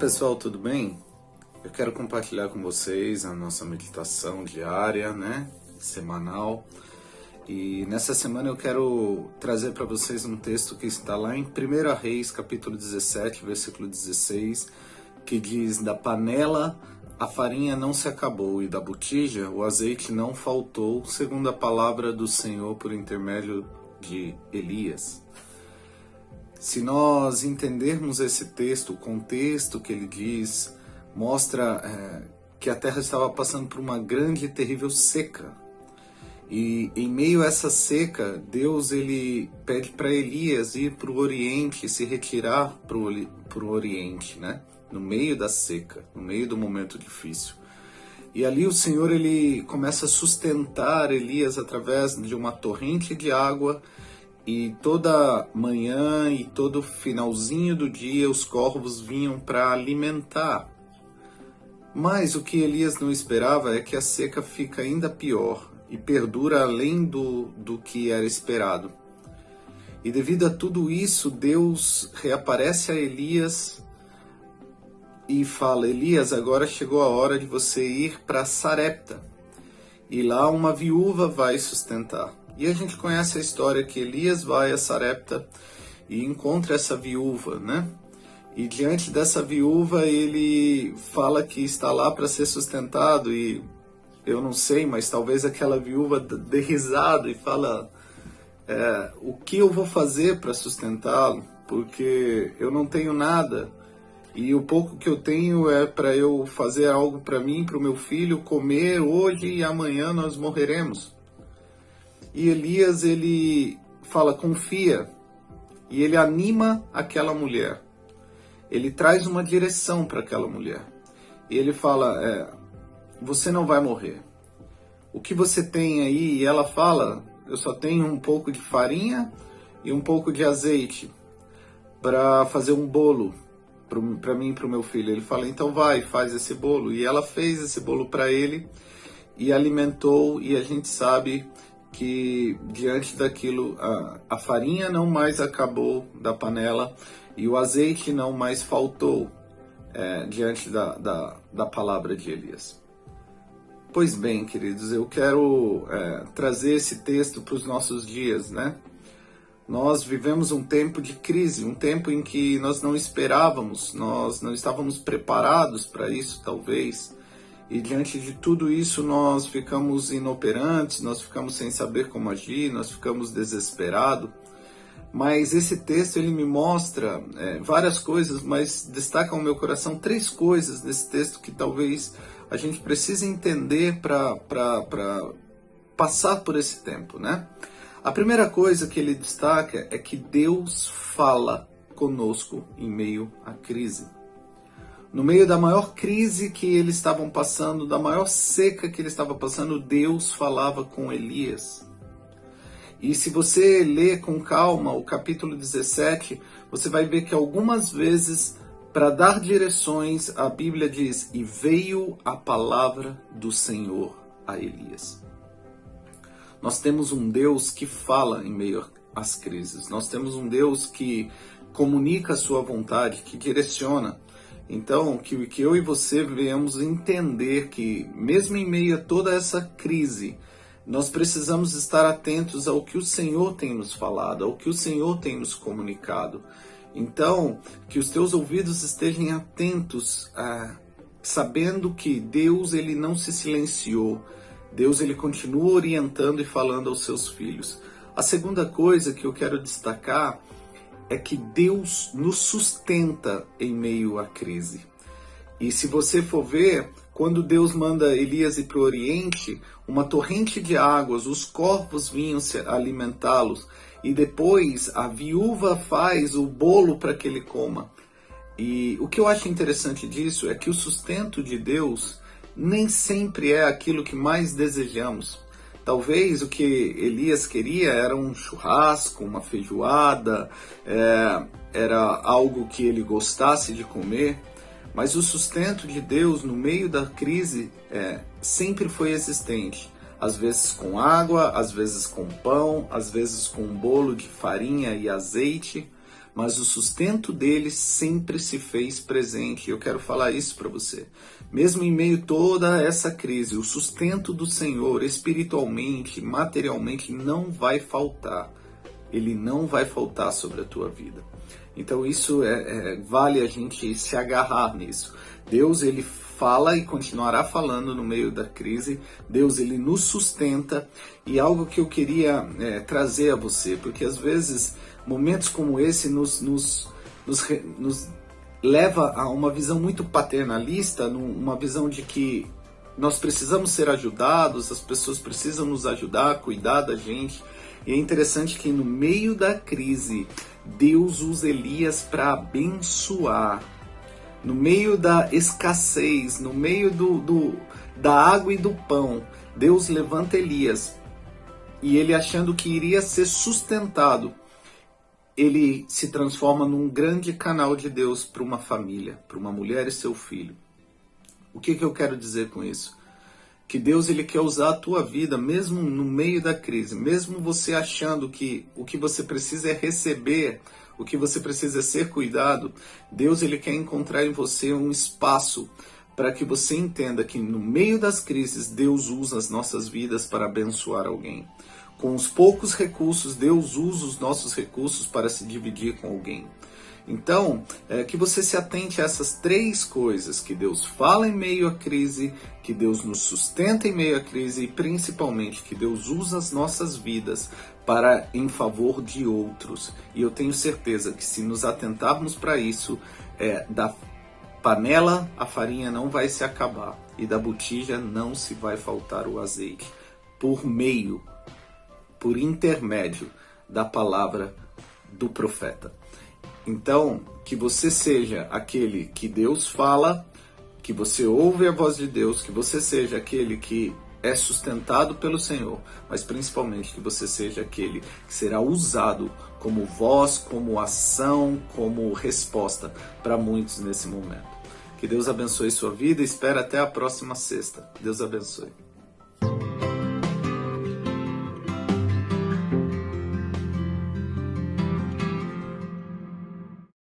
Pessoal, tudo bem? Eu quero compartilhar com vocês a nossa meditação diária, semanal. E nessa semana eu quero trazer para vocês um texto que está lá em 1 Reis, capítulo 17, versículo 16, que diz: da panela a farinha não se acabou e da botija o azeite não faltou, segundo a palavra do Senhor por intermédio de Elias. Se nós entendermos esse texto, o contexto que ele diz, mostra que a terra estava passando por uma grande e terrível seca. E em meio a essa seca, Deus ele pede para Elias ir para o Oriente, se retirar para o Oriente, no meio da seca, no meio do momento difícil. E ali o Senhor ele começa a sustentar Elias através de uma torrente de água. E toda manhã e todo finalzinho do dia os corvos vinham para alimentar. Mas o que Elias não esperava é que a seca fica ainda pior e perdura além do que era esperado. E devido a tudo isso, Deus reaparece a Elias e fala: Elias, agora chegou a hora de você ir para Sarepta. E lá uma viúva vai sustentar. E a gente conhece a história que Elias vai a Sarepta e encontra essa viúva, E diante dessa viúva ele fala que está lá para ser sustentado e eu não sei, mas talvez aquela viúva dê risada e fala: o que eu vou fazer para sustentá-lo? Porque eu não tenho nada e o pouco que eu tenho é para eu fazer algo para mim, para o meu filho comer hoje e amanhã nós morreremos. E Elias, ele fala: confia, e ele anima aquela mulher. Ele traz uma direção para aquela mulher. E ele fala: você não vai morrer. O que você tem aí? E ela fala: eu só tenho um pouco de farinha e um pouco de azeite para fazer um bolo para mim e para o meu filho. Ele fala: então vai, faz esse bolo. E ela fez esse bolo para ele e alimentou, e a gente sabe que diante daquilo a farinha não mais acabou da panela e o azeite não mais faltou diante da palavra de Elias. Pois bem, queridos, eu quero trazer esse texto para os nossos dias, Nós vivemos um tempo de crise, um tempo em que nós não esperávamos, nós não estávamos preparados para isso, talvez. E diante de tudo isso nós ficamos inoperantes, nós ficamos sem saber como agir, nós ficamos desesperados. Mas esse texto ele me mostra várias coisas, mas destaca ao meu coração 3 coisas desse texto que talvez a gente precise entender para passar por esse tempo, A primeira coisa que ele destaca é que Deus fala conosco em meio à crise. No meio da maior crise que eles estavam passando, da maior seca que eles estavam passando, Deus falava com Elias. E se você ler com calma o capítulo 17, você vai ver que algumas vezes, para dar direções, a Bíblia diz: e veio a palavra do Senhor a Elias. Nós temos um Deus que fala em meio às crises. Nós temos um Deus que comunica a sua vontade, que direciona. Então, que eu e você venhamos entender que, mesmo em meio a toda essa crise, nós precisamos estar atentos ao que o Senhor tem nos falado, ao que o Senhor tem nos comunicado. Então, que os teus ouvidos estejam atentos, sabendo que Deus ele não se silenciou. Deus ele continua orientando e falando aos seus filhos. A segunda coisa que eu quero destacar é que Deus nos sustenta em meio à crise. E se você for ver, quando Deus manda Elias ir para o Oriente, uma torrente de águas, os corvos vinham alimentá-los. E depois a viúva faz o bolo para que ele coma. E o que eu acho interessante disso é que o sustento de Deus nem sempre é aquilo que mais desejamos. Talvez o que Elias queria era um churrasco, uma feijoada, era algo que ele gostasse de comer, mas o sustento de Deus no meio da crise sempre foi existente. Às vezes com água, às vezes com pão, às vezes com um bolo de farinha e azeite, mas o sustento dele sempre se fez presente. Eu quero falar isso para você. Mesmo em meio a toda essa crise, o sustento do Senhor, espiritualmente, materialmente, não vai faltar. Ele não vai faltar sobre a tua vida. Então isso vale a gente se agarrar nisso. Deus, ele fala e continuará falando no meio da crise. Deus, ele nos sustenta. E algo que eu queria trazer a você, porque às vezes momentos como esse nos leva a uma visão muito paternalista, uma visão de que nós precisamos ser ajudados, as pessoas precisam nos ajudar, cuidar da gente. E é interessante que no meio da crise, Deus usa Elias para abençoar. No meio da escassez, no meio da água e do pão, Deus levanta Elias. E ele, achando que iria ser sustentado, ele se transforma num grande canal de Deus para uma família, para uma mulher e seu filho. O que eu quero dizer com isso? Que Deus, ele quer usar a tua vida mesmo no meio da crise, mesmo você achando que o que você precisa é receber, o que você precisa é ser cuidado. Deus, ele quer encontrar em você um espaço para que você entenda que no meio das crises Deus usa as nossas vidas para abençoar alguém. Com os poucos recursos, Deus usa os nossos recursos para se dividir com alguém. Então, que você se atente a essas três coisas: que Deus fala em meio à crise, que Deus nos sustenta em meio à crise e principalmente que Deus usa as nossas vidas para em favor de outros. E eu tenho certeza que se nos atentarmos para isso, da panela a farinha não vai se acabar e da botija não se vai faltar o azeite, por intermédio da palavra do profeta. Então, que você seja aquele que Deus fala, que você ouve a voz de Deus, que você seja aquele que é sustentado pelo Senhor, mas principalmente que você seja aquele que será usado como voz, como ação, como resposta para muitos nesse momento. Que Deus abençoe sua vida e espero até a próxima sexta. Deus abençoe.